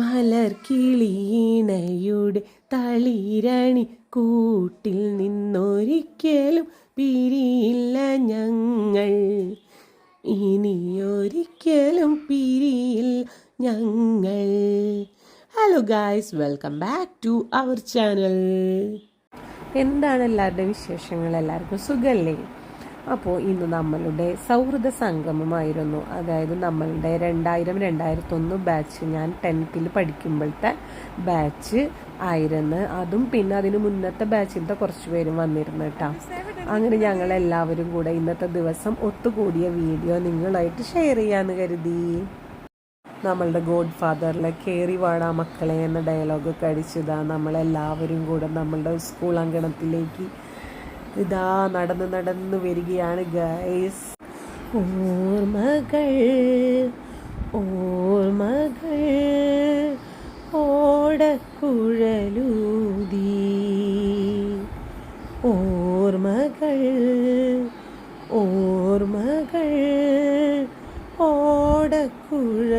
മലർ കിളീണയുടെ തളിരണി കൂട്ടിൽ നിന്നൊരിക്കലും പിരിയില്ല ഞങ്ങൾ, ഇനിയൊരിക്കലും പിരിയില്ല ഞങ്ങൾ. Hello guys, welcome back to our channel. എന്താണ് എല്ലാവരുടെ വിശേഷങ്ങൾ? എല്ലാവർക്കും സുഖമല്ലേ? അപ്പോൾ ഇന്ന് നമ്മളുടെ സൗഹൃദ സംഗമമായിരുന്നു. അതായത് നമ്മളുടെ 2000-2001 ബാച്ച്, ഞാൻ 10th പഠിക്കുമ്പോഴത്തെ ബാച്ച് ആയിരുന്നു. അതും പിന്നെ അതിന് മുന്നത്തെ ബാച്ചിലത്തെ കുറച്ച് പേരും വന്നിരുന്നു കേട്ടോ. അങ്ങനെ ഞങ്ങളെല്ലാവരും കൂടെ ഇന്നത്തെ ദിവസം ഒത്തുകൂടിയ വീഡിയോ നിങ്ങളായിട്ട് ഷെയർ ചെയ്യാമെന്ന് കരുതി. നമ്മളുടെ ഗോഡ് ഫാദറിലെ കേറി വാടാ മക്കളെ എന്ന ഡയലോഗൊക്കെ അടിച്ചതാ നമ്മളെല്ലാവരും കൂടെ നമ്മളുടെ സ്കൂൾ അങ്കണത്തിലേക്ക് ഇതാ നടന്ന് വരികയാണ് ഗൈസ്. ഓർമ്മകൾ ഓർമ്മകൾ ഓടക്കുഴലൂതി, ഓർമ്മകൾ ഓർമ്മകൾ ഓടക്കുഴലൂതി.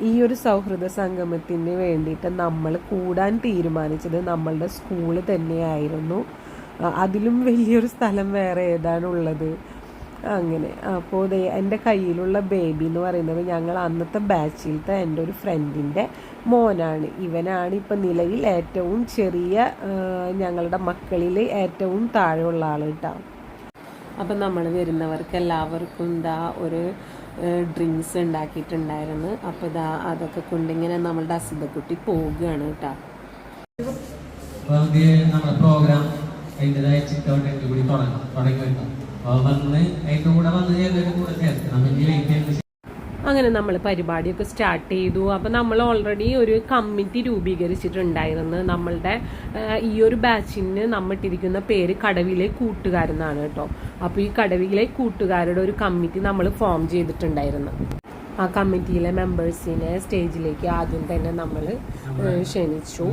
ഈ ഒരു സൗഹൃദ സംഗമത്തിന് വേണ്ടിയിട്ട് നമ്മൾ കൂടാൻ തീരുമാനിച്ചത് നമ്മളുടെ സ്കൂള് തന്നെയായിരുന്നു. അതിലും വലിയൊരു സ്ഥലം വേറെ ഏതാണുള്ളത്? അങ്ങനെ അപ്പോൾ എൻ്റെ കയ്യിലുള്ള ബേബി എന്ന് പറയുന്നത് ഞങ്ങൾ അന്നത്തെ ബാച്ചിലത്തെ എൻ്റെ ഒരു ഫ്രണ്ടിൻ്റെ മോനാണ്. ഇവനാണ് ഇപ്പം നിലവിൽ ഏറ്റവും ചെറിയ ഞങ്ങളുടെ മക്കളിൽ ഏറ്റവും താഴെയുള്ള ആൾ കേട്ടോ. അപ്പം നമ്മൾ വരുന്നവർക്ക് എല്ലാവർക്കും ഇതാ ഒരു ഡ്രിങ്ക്സ് ഉണ്ടാക്കിയിട്ടുണ്ടായിരുന്നു. അപ്പോൾ ഇതാ അതൊക്കെ കൊണ്ടിങ്ങനെ നമ്മളുടെ അസിതക്കുട്ടി പോവുകയാണ് കേട്ടോ. നമ്മുടെ പ്രോഗ്രാം അതിൻ്റെതായ ചിട്ടോട്ട് കൂടി തുടങ്ങി വെക്കാം. വന്ന് അതിൻ്റെ കൂടെ വന്ന് കൂടെ ചേർക്കണം. അങ്ങനെ നമ്മൾ പരിപാടിയൊക്കെ സ്റ്റാർട്ട് ചെയ്തു. അപ്പോൾ നമ്മൾ ഓൾറെഡി ഒരു കമ്മിറ്റി രൂപീകരിച്ചിട്ടുണ്ടായിരുന്നു. നമ്മളുടെ ഈ ഒരു ബാച്ചിന് നമ്മിട്ടിരിക്കുന്ന പേര് കടവിലെ കൂട്ടുകാരെന്നാണ് കേട്ടോ. അപ്പോൾ ഈ കടവിലെ കൂട്ടുകാരുടെ ഒരു കമ്മിറ്റി നമ്മൾ ഫോം ചെയ്തിട്ടുണ്ടായിരുന്നു. ആ കമ്മിറ്റിയിലെ മെമ്പേഴ്സിനെ സ്റ്റേജിലേക്ക് ആദ്യം തന്നെ നമ്മൾ ക്ഷണിച്ചു.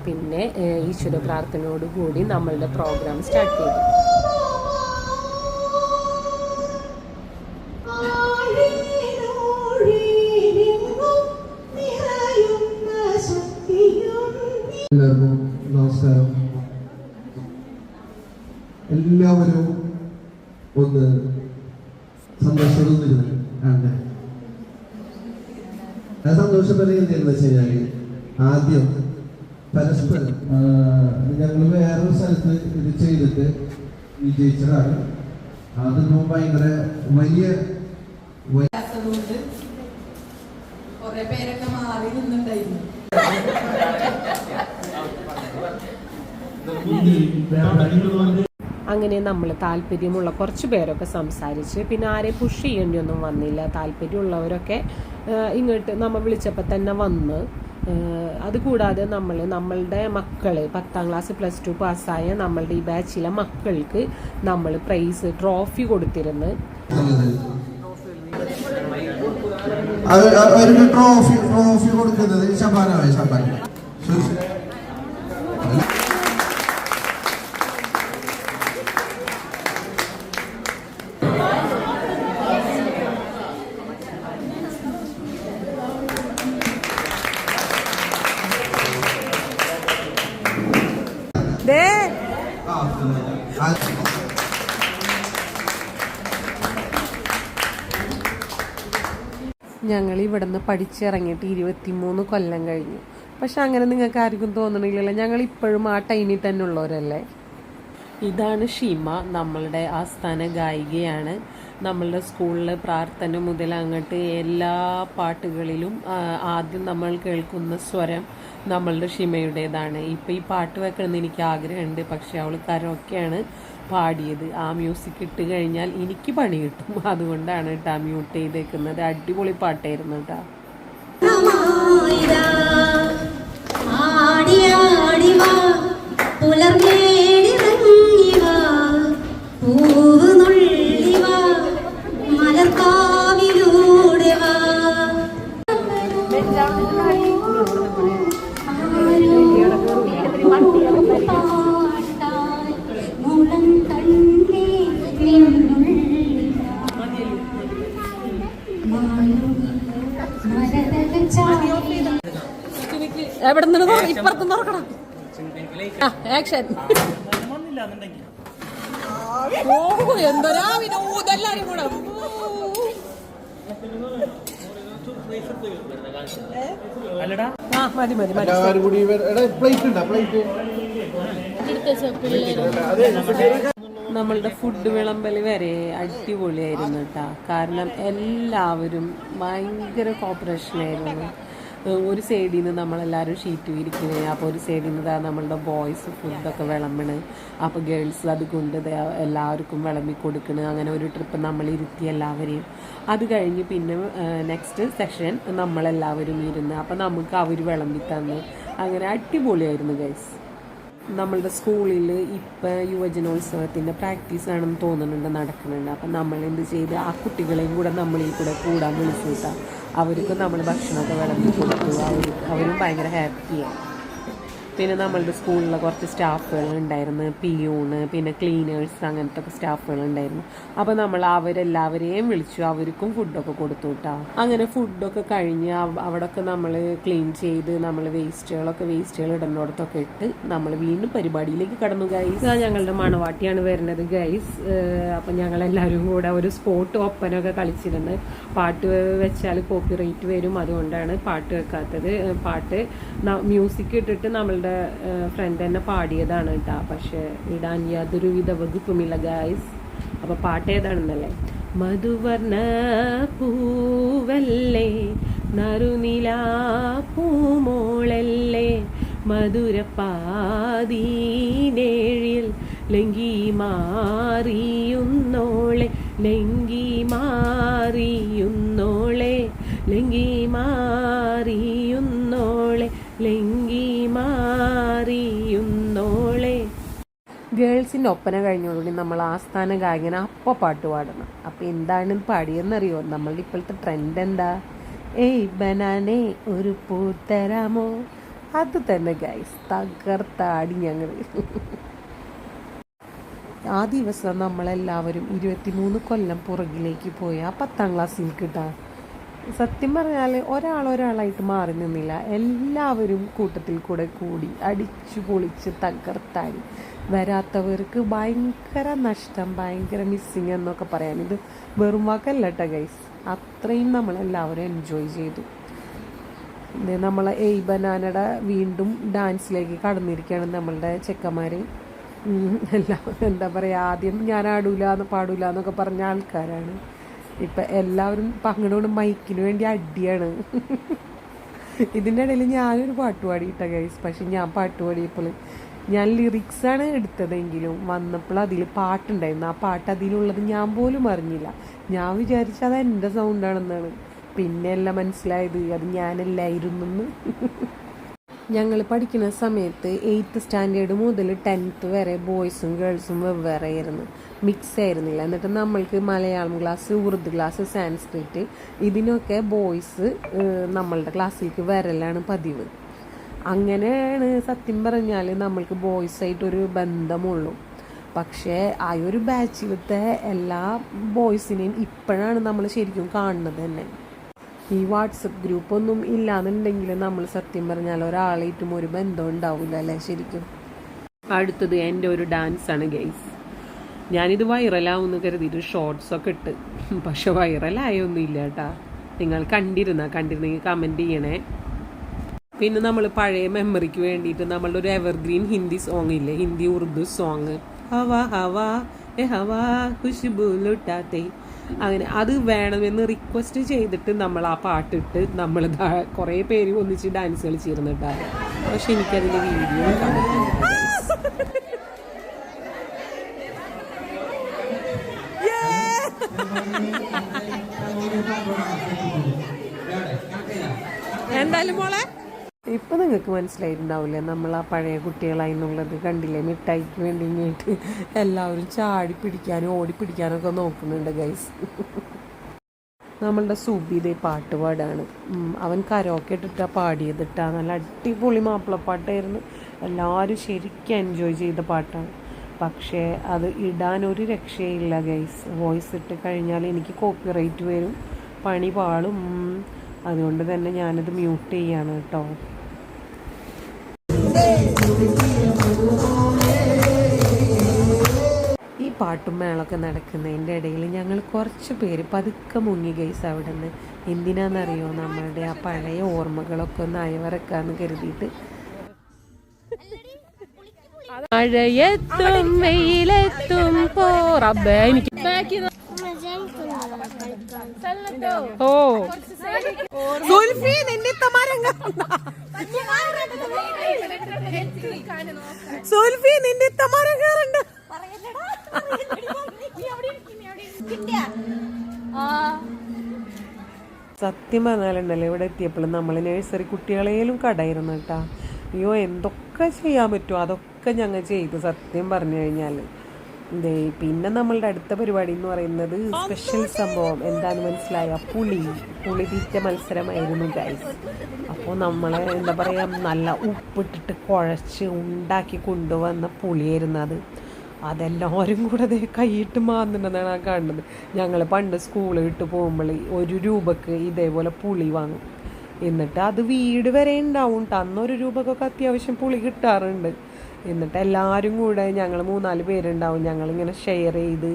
പിന്നെ ഈശ്വര പ്രാർത്ഥനയോടുകൂടി നമ്മളുടെ പ്രോഗ്രാം സ്റ്റാർട്ട് ചെയ്തു. എല്ലാവർക്കും നമസ്കാരം. എല്ലാവരും ഒന്ന് സന്തോഷത്തോടെ ആണ്. സന്തോഷപ്പെടുന്നത് എന്താണെന്ന് വെച്ച് കഴിഞ്ഞാൽ ആദ്യം പരസ്പരം ഞങ്ങൾ വേറൊരു സ്ഥലത്ത് ഇത് ചെയ്തിട്ട് വിജയിച്ചതാണ്. അതിപ്പോ ഭയങ്കര വലിയ കുറെ പേരൊക്കെ മാറി നിന്നുണ്ടായിരുന്നു. അങ്ങനെ നമ്മൾ താല്പര്യമുള്ള കുറച്ച് പേരൊക്കെ സംസാരിച്ച് പിന്നെ ആരെയും പുഷ് ചെയ്യേണ്ടിയൊന്നും വന്നില്ല. താല്പര്യമുള്ളവരൊക്കെ ഇങ്ങോട്ട് നമ്മൾ വിളിച്ചപ്പോൾ തന്നെ വന്ന്. അതുകൂടാതെ നമ്മളുടെ മക്കൾ 10ാം ക്ലാസ് +2 പാസ്സായ നമ്മളുടെ ഈ ബാച്ചിലെ മക്കൾക്ക് നമ്മൾ പ്രൈസ് ട്രോഫി കൊടുത്തിരുന്നു. ട്രോഫി കൊടുക്കുന്നത് ശബാനാണ്. ശബാൻ ഞങ്ങൾ ഇവിടുന്ന് പഠിച്ചിറങ്ങിയിട്ട് 23 കൊല്ലം കഴിഞ്ഞു. പക്ഷെ അങ്ങനെ നിങ്ങൾക്ക് ആർക്കും തോന്നണില്ലല്ലോ, ഞങ്ങൾ ഇപ്പോഴും ആ ടൈമിൽ തന്നെ ഉള്ളവരല്ലേ. ഇതാണ് ഷീമ, നമ്മളുടെ ആസ്ഥാന ഗായികയാണ്. നമ്മളുടെ സ്കൂളിൽ പ്രാർത്ഥന മുതൽ അങ്ങോട്ട് എല്ലാ പാട്ടുകളിലും ആദ്യം നമ്മൾ കേൾക്കുന്ന സ്വരം നമ്മളുടെ ഷീമയുടേതാണ്. ഇപ്പം ഈ പാട്ട് വെക്കണമെന്ന് എനിക്ക് ആഗ്രഹമുണ്ട്, പക്ഷെ അവൾ കരോക്കെയാണ് പാടിയത്. ആ മ്യൂസിക് ഇട്ട് കഴിഞ്ഞാൽ എനിക്ക് പണി കിട്ടും. അതുകൊണ്ടാണ് കേട്ടോ മ്യൂട്ട് ചെയ്തേക്കുന്നത്. അടിപൊളി പാട്ടായിരുന്നു കേട്ടോ. Malu എവിടെ നിന്ന് ഇപ്പുറത്തുനിന്ന് തുറക്കണം. ആക്ഷൻ. എന്തൊരാ വിനോദെല്ലാരും കൂടെ. മതി മതി മതി. നമ്മളുടെ ഫുഡ് വിളമ്പല് വരെ അടിപൊളിയായിരുന്നു കേട്ടോ. കാരണം എല്ലാവരും ഭയങ്കര കോപ്പറേഷൻ ആയിരുന്നു. ഒരു സൈഡിൽ നിന്ന് നമ്മളെല്ലാവരും ഷീറ്റ് വിരിക്കുന്നത്, അപ്പോൾ ഒരു സൈഡിൽ നിന്ന് നമ്മളുടെ ബോയ്സ് ഫുഡൊക്കെ വിളമ്പണ്, അപ്പോൾ ഗേൾസ് അത് കൊണ്ട് എല്ലാവർക്കും വിളമ്പി കൊടുക്കണ്. അങ്ങനെ ഒരു ട്രിപ്പ് നമ്മൾ ഇരുത്തി എല്ലാവരെയും. അത് കഴിഞ്ഞ് പിന്നെ നെക്സ്റ്റ് സെഷൻ നമ്മളെല്ലാവരും ഇരുന്ന്, അപ്പോൾ നമുക്ക് അവർ വിളമ്പി തന്ന്. അങ്ങനെ അടിപൊളിയായിരുന്നു ഗൈസ്. നമ്മളുടെ സ്കൂളിൽ ഇപ്പം യുവജനോത്സവത്തിൻ്റെ പ്രാക്ടീസ് ആണെന്ന് തോന്നുന്നുണ്ട്, നടക്കുന്നുണ്ട്. അപ്പം നമ്മൾ എന്ത് ചെയ്ത് ആ കുട്ടികളെയും കൂടെ നമ്മളിൽ കൂടെ കൂടാൻ വിളിച്ചു കിട്ടാം. അവർക്കും നമ്മൾ ഭക്ഷണമൊക്കെ വിളമ്പി കൊടുത്തു. അവരും ഭയങ്കര ഹാപ്പിയാണ്. പിന്നെ നമ്മളുടെ സ്കൂളിലെ കുറച്ച് സ്റ്റാഫുകൾ ഉണ്ടായിരുന്നു, പിയൂണ്, പിന്നെ ക്ലീനേഴ്സ്, അങ്ങനത്തെ ഒക്കെ സ്റ്റാഫുകൾ ഉണ്ടായിരുന്നു. അപ്പോൾ നമ്മൾ അവരെല്ലാവരെയും വിളിച്ചു, അവർക്കും ഫുഡൊക്കെ കൊടുത്തു കേട്ടോ. അങ്ങനെ ഫുഡൊക്കെ കഴിഞ്ഞ് അവിടെയൊക്കെ നമ്മൾ ക്ലീൻ ചെയ്ത് നമ്മൾ വേസ്റ്റുകൾ ഇടുന്നിടത്തൊക്കെ ഇട്ട് നമ്മൾ വീണ്ടും പരിപാടിയിലേക്ക് കടന്നു ഗൈസ്. ഞങ്ങളുടെ മണവാട്ടിയാണ് വരുന്നത് ഗൈസ്. അപ്പം ഞങ്ങളെല്ലാവരും കൂടെ ഒരു സ്പോട്ട് ഒപ്പനൊക്കെ കളിച്ചിരുന്നു. പാട്ട് വെച്ചാൽ കോപ്പിറൈറ്റ് വരും, അതുകൊണ്ടാണ് പാട്ട് വെക്കാത്തത്. പാട്ട് മ്യൂസിക് ഇട്ടിട്ട് നമ്മളുടെ ഫ്രണ്ട് തന്നെ പാടിയതാണ് കേട്ടോ. പക്ഷെ ഇടാൻ യാതൊരുവിധ വകുപ്പുമില്ല ഗായ്സ്. അപ്പൊ പാട്ട് ഏതാണെന്നല്ലേ? മധുവർണ്ണ പൂവല്ലേ നറുനില പൂമോളല്ലേ മധുരപ്പാതീനേഴിൽ ലങ്കി മാറിയുന്നോളെ ലങ്കി മാറിയുന്നോളെ ലങ്കി മാറിയുന്നോളെ ലങ്കി മാറിയുന്നോളെ. ഗേൾസിൻ്റെ ഒപ്പന കഴിഞ്ഞോടുകൂടി നമ്മൾ ആസ്ഥാന ഗായകന അപ്പോൾ പാട്ട് പാടണം. അപ്പം എന്താണ് പാടിയെന്നറിയോ? നമ്മളുടെ ഇപ്പോഴത്തെ ട്രെൻഡ് എന്താ? ഏയ് ബനാനേ ഒരു പൂ തരാമോ? അത് തന്നെ ഗൈസ്, തകർത്താടി ഞങ്ങൾ. ആ ദിവസം നമ്മളെല്ലാവരും 23 കൊല്ലം പുറകിലേക്ക് പോയി ആ 10ാം ക്ലാസ്സിൽ കിട്ടാം. സത്യം പറഞ്ഞാൽ ഒരാളായിട്ട് മാറി നിന്നില്ല. എല്ലാവരും കൂട്ടത്തിൽ കൂടെ കൂടി അടിച്ചു പൊളിച്ച് തകർത്താടി. വരാത്തവർക്ക് ഭയങ്കര നഷ്ടം, ഭയങ്കര മിസ്സിങ് എന്നൊക്കെ പറയാൻ ഇത് വെറും വാക്കല്ല കേട്ടോ ഗൈസ്. അത്രയും നമ്മളെല്ലാവരും എൻജോയ് ചെയ്തു. നമ്മളെ എയ് ബനാനയുടെ വീണ്ടും ഡാൻസിലേക്ക് കടന്നിരിക്കുകയാണ് നമ്മളുടെ ചെക്കന്മാർ. എല്ലാം എന്താ പറയുക, ആദ്യം ഞാൻ പാടൂല എന്നൊക്കെ പറഞ്ഞ ആൾക്കാരാണ്. ഇപ്പം എല്ലാവരും പങ്കെടുക്കുന്ന മൈക്കിന് വേണ്ടി അടിയാണ്. ഇതിൻ്റെ ഇടയിൽ ഞാനൊരു പാട്ട് പാടിയിട്ട ഗൈസ്. പക്ഷെ ഞാൻ പാട്ട് പാടിയപ്പോൾ ഞാൻ ലിറിക്സാണ് എടുത്തതെങ്കിലും വന്നപ്പോൾ അതിൽ പാട്ടുണ്ടായിരുന്നു. ആ പാട്ട് അതിലുള്ളത് ഞാൻ പോലും അറിഞ്ഞില്ല. ഞാൻ വിചാരിച്ചത് അത് എൻ്റെ സൗണ്ടാണെന്നാണ്. പിന്നെ എല്ലാം മനസ്സിലായത് അത് ഞാനല്ലായിരുന്നു. ഞങ്ങൾ പഠിക്കുന്ന സമയത്ത് 8th സ്റ്റാൻഡേർഡ് മുതൽ 10th വരെ ബോയ്സും ഗേൾസും വെവ്വേറെ ആയിരുന്നു, മിക്സ് ആയിരുന്നില്ല. എന്നിട്ട് നമ്മൾക്ക് മലയാളം ക്ലാസ്, ഉറുദു ക്ലാസ്, സാൻസ്ക്രിറ്റ് ഇതിനൊക്കെ ബോയ്സ് നമ്മളുടെ ക്ലാസ്സിലേക്ക് വരലാണ് പതിവ്. അങ്ങനെയാണ് സത്യം പറഞ്ഞാൽ നമ്മൾക്ക് ബോയ്സായിട്ടൊരു ബന്ധമുള്ളൂ. പക്ഷേ ആ ഒരു ബാച്ചിലത്തെ എല്ലാ ബോയ്സിനെയും ഇപ്പോഴാണ് നമ്മൾ ശരിക്കും കാണുന്നത് തന്നെ. ഈ വാട്സപ്പ് ഗ്രൂപ്പൊന്നും ഇല്ലാന്നുണ്ടെങ്കിൽ നമ്മൾ സത്യം പറഞ്ഞാൽ ഒരാളായിട്ടും ഒരു ബന്ധം ഉണ്ടാവില്ല അല്ലേ ശരിക്കും. അടുത്തത് എൻ്റെ ഒരു ഡാൻസാണ് ഗൈസ്. ഞാനിത് വൈറലാവുമെന്ന് കരുതിയിട്ട് ഷോർട്സൊക്കെ ഇട്ട്, പക്ഷെ വൈറലായൊന്നും ഇല്ല കേട്ടാ. നിങ്ങൾ കണ്ടിരുന്നെങ്കിൽ കമൻറ്റ് ചെയ്യണേ. പിന്നെ നമ്മൾ പഴയ മെമ്മറിക്ക് വേണ്ടിയിട്ട് നമ്മളുടെ ഒരു എവർഗ്രീൻ ഹിന്ദി സോങ് ഇല്ലേ, ഹിന്ദി ഉറുദു സോങ്, ഹവാ ഹവാ എ ഹവാ ഖുശ്ബൂ ലുട്ടാത്തെ, അങ്ങനെ അത് വേണമെന്ന് റിക്വസ്റ്റ് ചെയ്തിട്ട് നമ്മൾ ആ പാട്ടിട്ട് നമ്മൾ കുറേ പേര് ഒന്നിച്ച് ഡാൻസ് കളിച്ചിരുന്നിട്ടാണ്. പക്ഷെ എനിക്കതിൻ്റെ വീഡിയോ എടുക്കാൻ പറ്റുന്നില്ല. എന്തായാലും മോളെ ഇപ്പൊ നിങ്ങൾക്ക് മനസ്സിലായിട്ടുണ്ടാവില്ലേ നമ്മൾ ആ പഴയ കുട്ടികളായി എന്നുള്ളത്. കണ്ടില്ലേ, മിഠായിക്ക് വേണ്ടി ഇങ്ങോട്ട് എല്ലാവരും ചാടി പിടിക്കാനും ഓടിപ്പിടിക്കാനൊക്കെ നോക്കുന്നുണ്ട് ഗൈസ്. നമ്മളുടെ സുബിദേ പാട്ട് പാടാണ്. അവൻ കരോക്കെ ഇട്ടിട്ടാണ് പാടിയത് ഇട്ടാ. നല്ല അടിപൊളി മാപ്പിളപ്പാട്ടായിരുന്നു. എല്ലാവരും ശരിക്കും എൻജോയ് ചെയ്ത പാട്ടാണ്. പക്ഷേ അത് ഇടാനൊരു രക്ഷയില്ല ഗൈസ്. വോയിസ് ഇട്ട് കഴിഞ്ഞാൽ എനിക്ക് കോപ്പിറൈറ്റ് വരും. പണി പാളും. അതുകൊണ്ട് തന്നെ ഞാനത് മ്യൂട്ട് ചെയ്യാണ് കേട്ടോ. ഈ പാട്ടും മേളൊക്കെ നടക്കുന്നതിൻ്റെ ഇടയിൽ ഞങ്ങൾ കുറച്ച് പേര് പതുക്കെ മുങ്ങി ഗൈസ് അവിടെ നിന്ന്. എന്തിനാണെന്നറിയോ, നമ്മളുടെ ആ പഴയ ഓർമ്മകളൊക്കെ ഒന്ന് അയവറക്കാന്ന് കരുതിയിട്ട്. മഴയെത്തും വെയിലെത്തും പോറബേ എനിക്ക് ഓ സുൽഫി നിന്റെ സുൽഫി നിന്റെ തമാരം കയറുണ്ട്. സത്യം പറഞ്ഞാലുണ്ടല്ലോ, ഇവിടെ എത്തിയപ്പോഴും നമ്മൾ നഴ്സറി കുട്ടികളേലും കടയിരുന്നു കേട്ടാ. അയ്യോ എന്തൊക്കെ ചെയ്യാൻ പറ്റുമോ അതൊക്കെ ഞങ്ങൾ ചെയ്തു സത്യം പറഞ്ഞു കഴിഞ്ഞാൽ. പിന്നെ നമ്മളുടെ അടുത്ത പരിപാടി എന്ന് പറയുന്നത് സ്പെഷ്യൽ സംഭവം എന്താണെന്ന് മനസ്സിലായ, പുളി തീറ്റ മത്സരമായിരുന്നു ഗൈസ്. അപ്പോൾ നമ്മളെ എന്താ പറയുക, നല്ല ഉപ്പിട്ടിട്ട് കുഴച്ച് ഉണ്ടാക്കി കൊണ്ടുവന്ന പുളിയായിരുന്നു അത്. അതെല്ലാവരും കൂടെ അതേ കൈയിട്ട് മാറുന്നുണ്ടെന്നാണ് ആ കാണുന്നത്. ഞങ്ങൾ പണ്ട് സ്കൂളിൽ വിട്ട് പോകുമ്പോൾ 1 രൂപക്ക് ഇതേപോലെ പുളി വാങ്ങും. എന്നിട്ട് അത് വീട് വരെ ഉണ്ടാവും കേട്ടോ. അന്ന് 1 രൂപക്കൊക്കെ അത്യാവശ്യം പുളി കിട്ടാറുണ്ട്. എന്നിട്ട് എല്ലാവരും കൂടെ ഞങ്ങൾ 3-4 പേരുണ്ടാവും. ഞങ്ങളിങ്ങനെ ഷെയർ ചെയ്ത്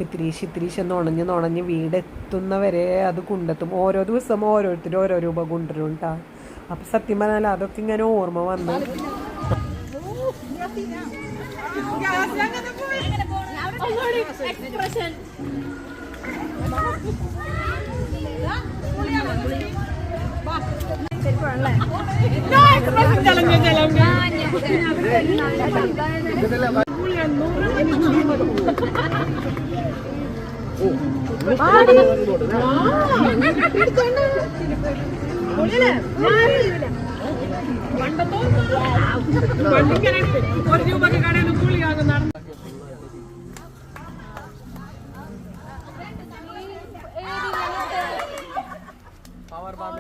ഇത്തിരീശ് നുണഞ്ഞ് വീടെത്തുന്നവരെ അത് കൊണ്ടെത്തും. ഓരോ ദിവസം ഓരോരുത്തരും ഓരോ രൂപ കൊണ്ടുവരും കേട്ടോ. അപ്പം സത്യം പറഞ്ഞാൽ അതൊക്കെ ഇങ്ങനെ ഓർമ്മ വന്നു.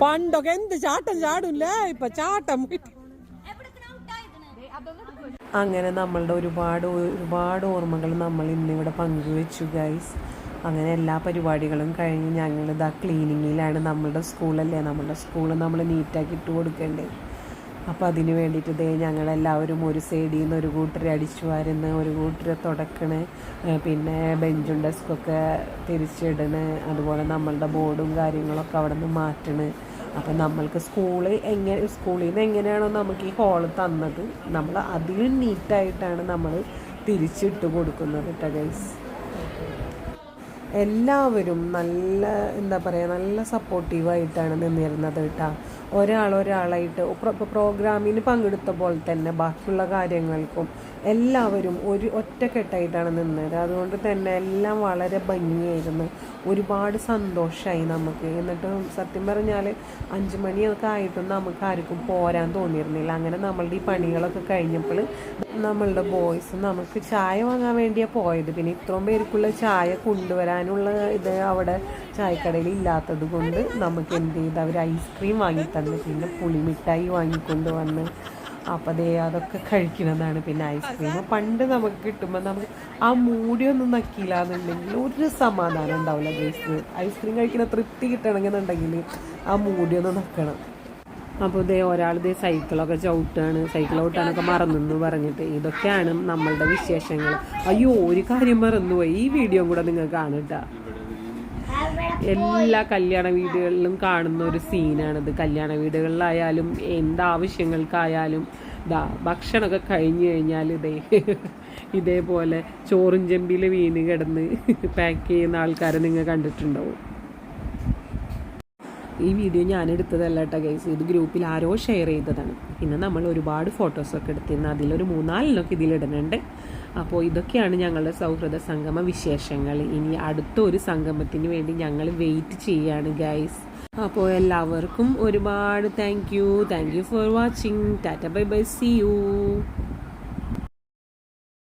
പണ്ടൊക്കെ എന്ത് ചാട്ടം ചാടില്ല, ഇപ്പൊ ചാട്ടം. അങ്ങനെ നമ്മളുടെ ഒരുപാട് ഓർമ്മകൾ നമ്മൾ ഇന്നിവിടെ പങ്കുവെച്ചു ഗൈസ്. അങ്ങനെ എല്ലാ പരിപാടികളും കഴിഞ്ഞ് ഞങ്ങളിതാ ക്ലീനിങ്ങിലാണ്. നമ്മളുടെ സ്കൂളല്ലേ, നമ്മളുടെ സ്കൂൾ നമ്മൾ നീറ്റാക്കി ഇട്ട് കൊടുക്കണ്ടേ. അപ്പോൾ അതിന് വേണ്ടിയിട്ട് ഞങ്ങളെല്ലാവരും ഒരു സൈഡിൽ നിന്ന് ഒരു കൂട്ടർ അടിച്ചു വാരുന്ന, ഒരു കൂട്ടർ തുടക്കണ്, പിന്നെ ബെഞ്ചും ഡെസ്കൊക്കെ തിരിച്ചിടണ്, അതുപോലെ നമ്മളുടെ ബോർഡും കാര്യങ്ങളൊക്കെ അവിടെ നിന്ന് മാറ്റണ്. അപ്പം നമ്മൾക്ക് സ്കൂളിൽ നിന്ന് എങ്ങനെയാണോ നമുക്ക് ഈ ഹോള് തന്നത്, നമ്മൾ അതിലും നീറ്റായിട്ടാണ് നമ്മൾ തിരിച്ചിട്ട് കൊടുക്കുന്നത് കേട്ടോ ഗൈസ്. എല്ലാവരും നല്ല എന്താ പറയുക, നല്ല സപ്പോർട്ടീവായിട്ടാണ് നിന്നിരുന്നത് കേട്ടോ. ഒരാളായിട്ട് പ്രോഗ്രാമിന് പങ്കെടുത്ത പോലെ തന്നെ ബാക്കിയുള്ള കാര്യങ്ങൾക്കും എല്ലാവരും ഒറ്റക്കെട്ടായിട്ടാണ് നിന്നത്. അതുകൊണ്ട് തന്നെ എല്ലാം വളരെ ഭംഗിയായിരുന്നു. ഒരുപാട് സന്തോഷമായി നമുക്ക്. എന്നിട്ട് സത്യം പറഞ്ഞാൽ 5 മണിയൊക്കെ ആയിട്ടും നമുക്ക് ആർക്കും പോരാൻ തോന്നിയിരുന്നില്ല. അങ്ങനെ നമ്മളുടെ ഈ പണികളൊക്കെ കഴിഞ്ഞപ്പോൾ നമ്മളുടെ ബോയ്സ് നമുക്ക് ചായ വാങ്ങാൻ വേണ്ടിയാണ് പോയത്. പിന്നെ ഇത്രയും പേർക്കുള്ള ചായ കൊണ്ടുവരാനുള്ള ഇത് അവിടെ ചായക്കടയിൽ ഇല്ലാത്തത് കൊണ്ട് നമുക്ക് എന്ത് ചെയ്ത് അവർ ഐസ്ക്രീം വാങ്ങി തന്നു, പിന്നെ പുളിമിഠായി വാങ്ങിക്കൊണ്ട് വന്ന്. അപ്പോൾ അതൊക്കെ കഴിക്കണമെന്നാണ്. പിന്നെ ഐസ്ക്രീം പണ്ട് നമുക്ക് കിട്ടുമ്പോൾ നമുക്ക് ആ മൂടിയൊന്നും നക്കിയില്ല എന്നുണ്ടെങ്കിൽ ഒരു സമാധാനം ഉണ്ടാവില്ല ഗൈസ്. ഐസ്ക്രീം കഴിക്കുന്ന തൃപ്തി കിട്ടണമെന്നുണ്ടെങ്കിൽ ആ മൂടിയൊന്നും നക്കണം. അപ്പോൾ ഒരാൾ സൈക്കിളൊക്കെ ചവിട്ടാണ്, സൈക്കിൾ ചവിട്ടാനൊക്കെ മറന്നെന്ന് പറഞ്ഞിട്ട്. ഇതൊക്കെയാണ് നമ്മളുടെ വിശേഷങ്ങൾ. അയ്യോ, ഒരു കാര്യം മറന്നുപോയി, ഈ വീഡിയോ കൂടെ നിങ്ങൾ കാണുക. എല്ലാ കല്യാണ വീടുകളിലും കാണുന്ന ഒരു സീനാണിത്. കല്യാണ വീടുകളിലായാലും എന്താവശ്യങ്ങൾക്കായാലും ഭക്ഷണമൊക്കെ കഴിഞ്ഞു കഴിഞ്ഞാൽ ഇതേപോലെ ചോറും ചെമ്പിൽ വീണ് കിടന്ന് പാക്ക് ചെയ്യുന്ന ആൾക്കാരെ നിങ്ങൾ കണ്ടിട്ടുണ്ടാവും. ഈ വീഡിയോ ഞാൻ എടുത്തതല്ല കേട്ടോ ഗൈസ്, ഇത് ഗ്രൂപ്പിൽ ആരോ ഷെയർ ചെയ്തതാണ്. പിന്നെ നമ്മൾ ഒരുപാട് ഫോട്ടോസൊക്കെ എടുത്തിരുന്നു, അതിലൊരു 3-4 ഇതിലിടുന്നുണ്ട്. അപ്പോൾ ഇതൊക്കെയാണ് ഞങ്ങളുടെ സൗഹൃദ സംഗമ വിശേഷങ്ങൾ. ഇനി അടുത്തൊരു സംഗമത്തിന് വേണ്ടി ഞങ്ങൾ വെയിറ്റ് ചെയ്യാണ് ഗൈസ്. അപ്പോൾ എല്ലാവർക്കും ഒരുപാട് thank you for watching. Tata bye bye, see U.